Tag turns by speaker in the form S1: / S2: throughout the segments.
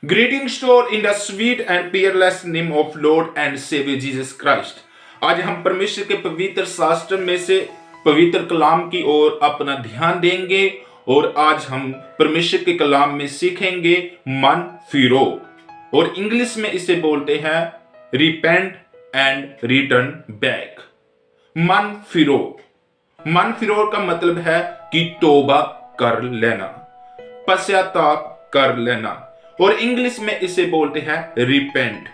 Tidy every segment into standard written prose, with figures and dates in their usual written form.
S1: Greetings to all in the sweet and peerless name of Lord and Savior Jesus Christ। आज हम परमेश्वर के पवित्र शास्त्र में से पवित्र कलाम की ओर अपना ध्यान देंगे और आज हम परमेश्वर के कलाम में सीखेंगे मन फिरो, और इंग्लिश में इसे बोलते हैं रिपेंट एंड रिटर्न बैक। मन फिरो, मन फिरो का मतलब है कि तौबा कर लेना, पश्चाताप कर लेना, और इंग्लिश में इसे बोलते हैं रिपेंट,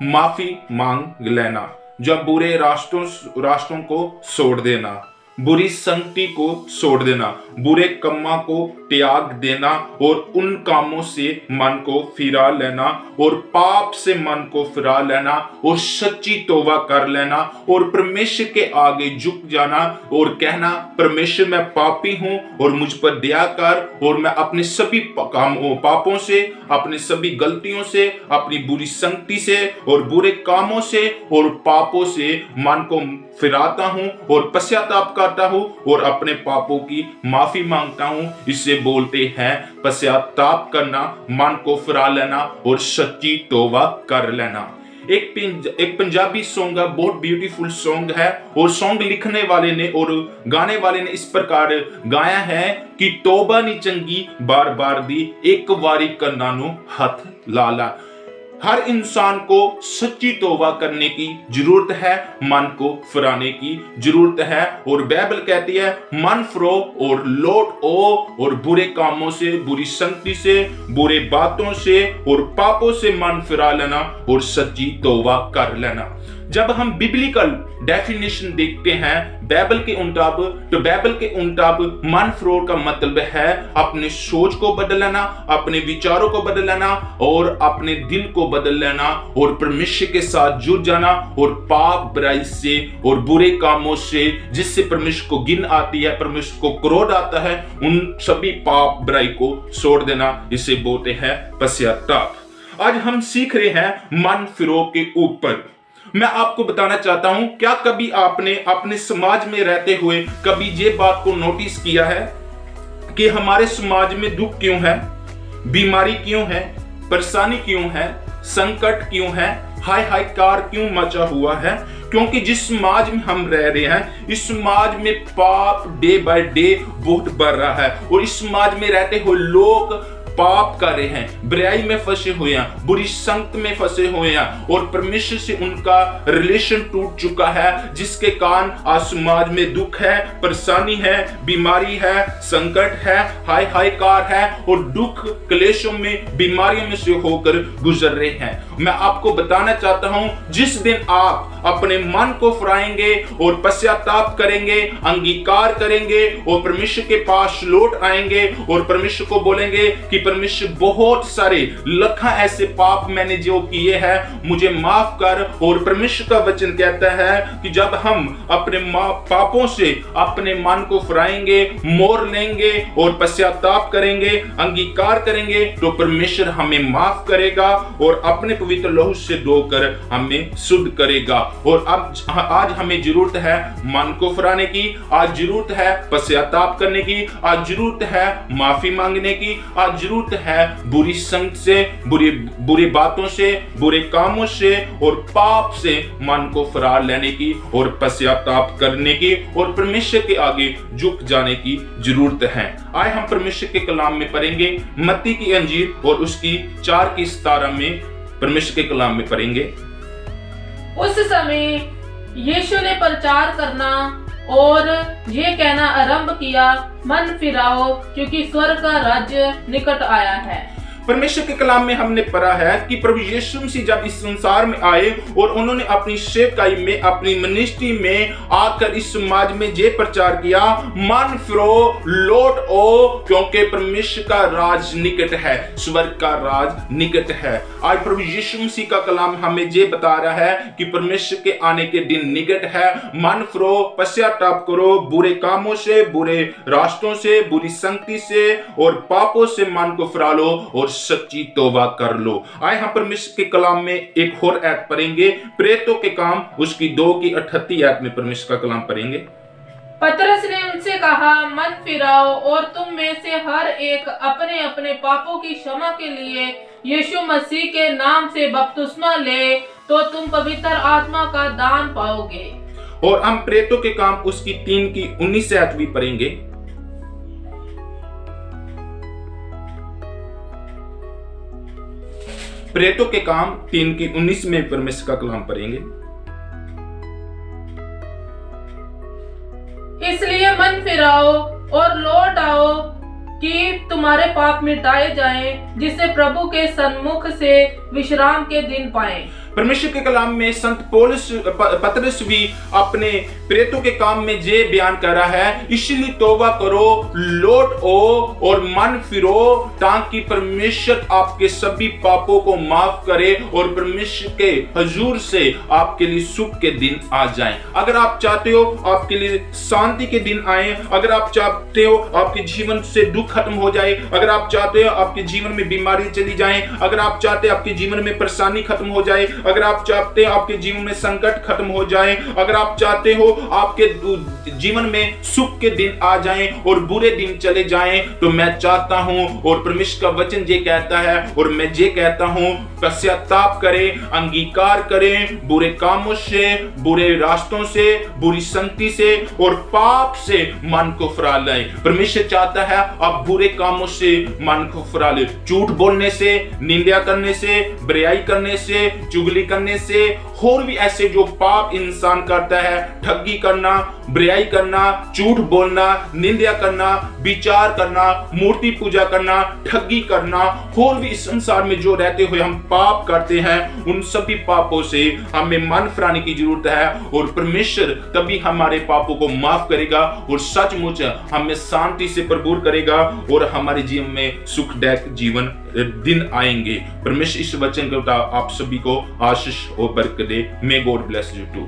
S1: माफी मांग लेना। जब बुरे रास्तों को छोड़ देना, बुरी संगति को छोड़ देना, बुरे कामों को त्याग देना और उन कामों से मन को फिरा लेना और पाप से मन को फिरा लेना और सच्ची तौबा कर लेना और परमेश्वर के आगे झुक जाना और कहना, परमेश्वर मैं पापी हूं और मुझ पर दया कर, और मैं अपने सभी पापों से, अपनी सभी गलतियों से, अपनी बुरी संगति से और बुरे कामों से और पापों से मन को फिराता हूं और पश्चाताप करता हूं और अपने पापों की माफी मांगता हूं। इसे बोलते हैं पश्चाताप करना, मन को फिरा लेना और सच्ची तौबा कर लेना। एक पंजाबी सॉन्ग है, बहुत ब्यूटीफुल सॉन्ग है, और सॉन्ग लिखने वाले ने और गाने वाले ने इस प्रकार गाया है कि तौबा नी चंगी बार बार दी, एक वारी करना नु हथ लाला। हर इंसान को सच्ची तौबा करने की जरूरत है, मन को फिराने की जरूरत है, और बाइबल कहती है मन फिरो और लौट ओ और बुरे कामों से, बुरी संगति से, बुरे बातों से और पापों से मन फिरा लेना और सच्ची तौबा कर लेना। जब हम बिब्लिकल डेफिनेशन देखते हैं बाइबल के मुताबिक, तो बाइबल के मुताबिक मन फिरो का मतलब है अपने सोच को बदल लेना, अपने विचारों को बदल लेना और अपने दिल को बदल लेना और परमेश्वर के साथ जुड़ जाना और पाप बुराई से और बुरे कामों से, जिससे परमेश्वर को घिन आती है, परमेश्वर को क्रोध आता है, उन सभी पाप बुराई को छोड़ देना। इसे बोलते हैं पश्चाताप। आज हम सीख रहे हैं मन फिरो के ऊपर। मैं आपको बताना चाहता हूं, क्या कभी आपने अपने समाज में रहते हुए कभी ये बात को नोटिस किया है कि हमारे समाज में दुख क्यों है, बीमारी क्यों है, परेशानी क्यों है, संकट क्यों है, हाय हायकार क्यों मचा हुआ है? क्योंकि जिस समाज में हम रह रहे हैं, इस समाज में पाप डे बाय डे बहुत बढ़ रहा है, और इस समाज में रहते हुए लोग पाप कर रहे हैं, बुराई में फंसे हुए हैं, बुरी संगत में फंसे हुए हैं, और परमेश्वर से उनका रिलेशन टूट चुका है, जिसके कारण आज समाज में दुख है, परेशानी है, बीमारी है, संकट है, हाय हायकार है, और दुख क्लेशों में, बीमारियों में से होकर गुजर रहे हैं। मैं आपको बताना चाहता हूं, जिस दिन आप अपने मन को फिराएंगे और पश्चाताप करेंगे, अंगीकार करेंगे और परमेश्वर के पास लौट आएंगे और परमेश्वर को बोलेंगे कि परमेश्वर बहुत सारे लखा ऐसे पाप मैंने जो किए हैं, मुझे माफ कर, और परमेश्वर का वचन कहता है कि जब हम अपने पापों से अपने मन को फिराएंगे, मोड़ लेंगे और पश्चाताप करेंगे, अंगीकार करेंगे, तो परमेश्वर हमें माफ करेगा और अपने पवित्र लहू से धोकर हमें शुद्ध करेगा। और अब आज हमें जरूरत है मन को फिराने की, आज जरूरत है पश्चाताप करने की, आज जरूरत है माफी मांगने की, आज जरूरत है बुरी संगत से, बुरी बातों से, बुरे कामों से और पाप से मन को फिरा लेने की और पश्चाताप करने की और परमेश्वर के आगे झुक जाने की जरूरत है। आए हम परमेश्वर के कलाम में पढ़ेंगे, मत्ती की अंजीर और उसकी 4:17 में परमेश्वर के कलाम में पढ़ेंगे।
S2: उस समय यीशु ने प्रचार करना और ये कहना आरंभ किया, मन फिराओ क्योंकि स्वर्ग का राज्य निकट आया है।
S1: परमेश्वर के कलाम में हमने पढ़ा है कि प्रभु यीशु मसीह जब इस संसार में आए और उन्होंने अपनी सेवकाई में, अपनी मिनिस्ट्री में आकर इस समाज में ये प्रचार किया, मन फिरो, लौट ओ, क्योंकि परमेश्वर का राज निकट है, स्वर्ग का राज निकट है। आज प्रभु यीशु मसीह का कलाम हमें ये बता रहा है कि परमेश्वर के आने के दिन निकट है। मन फिरो, पश्चाताप करो, बुरे कामों से, बुरे रास्तों से, बुरी संगति से और पापों से मन को फिरा लो और सच्ची तौबा कर लो। आए हम परमेश्वर के कलाम में एक और आयत पढ़ेंगे, प्रेरितों के काम उसकी 2:38 आयत में परमेश्वर का कलाम पढ़ेंगे।
S2: पतरस ने उनसे कहा, मन फिराओ और तुम में से हर एक अपने अपने पापों की क्षमा के लिए यीशु मसीह के नाम से बपतिस्मा ले, तो तुम पवित्र आत्मा का दान पाओगे।
S1: और हम प्रेरितों के काम उसकी 3 की 19 आयत भी पढ़ेंगे। प्रेरितों के काम 3 की 19 में परमेश्वर का कलाम पढ़ेंगे।
S2: इसलिए मन फिराओ और लौट आओ कि तुम्हारे पाप मिटाए जाएं, जिससे प्रभु के सन्मुख से विश्राम के दिन पाएं।
S1: परमेश्वर के कलाम में संत पौलुस पतरस भी अपने प्रेरितों के काम में ये बयान कर रहा है, इसलिए तौबा करो, लौट आओ और मन फिरो, ताकि परमेश्वर आपके सभी पापों को माफ करे और परमेश्वर के हजूर से आपके लिए सुख के दिन आ जाएं। अगर आप चाहते हो आपके लिए शांति के दिन आए, अगर आप चाहते हो आपके जीवन से दुख खत्म हो जाए, अगर आप चाहते हो आपके जीवन में बीमारी चली जाए, अगर आप चाहते हो आपके जीवन में परेशानी खत्म हो जाए, अगर आप चाहते हो आपके जीवन में संकट खत्म हो जाए, अगर आप चाहते हो आपके जीवन में सुख के दिन आ जाएं और बुरे दिन चले जाएं, तो मैं चाहता हूं और परमेश्वर का वचन ये कहता है और मैं ये कहता हूं, पश्चाताप करें, अंगीकार करें बुरे कामों से, बुरे रास्तों से, बुरी संगति से और पाप से मन को फिरा लें। परमेश्वर चाहता है आप बुरे कामों से मन को फिरा लें, झूठ बोलने से, निंदा करने से, बुराई करने से, चुगली करने से, और भी ऐसे जो पाप इंसान करता है, ठगी करना, बुराई करना, झूठ बोलना, निंदा करना, विचार करना, मूर्ति पूजा करना, ठगी करना, और भी इस संसार में जो रहते हुए हम पाप करते हैं, उन सभी पापों से हमें मन फिराने की जरूरत है और परमेश्वर तभी हमारे पापों को माफ करेगा और सचमुच हमें शांति से भरपूर करेगा और हमारे जीवन में सुखदायक जीवन दिन आएंगे। परमेश्वर इस वचन को आप सभी को आशीष और बरकत दे। May God bless you to.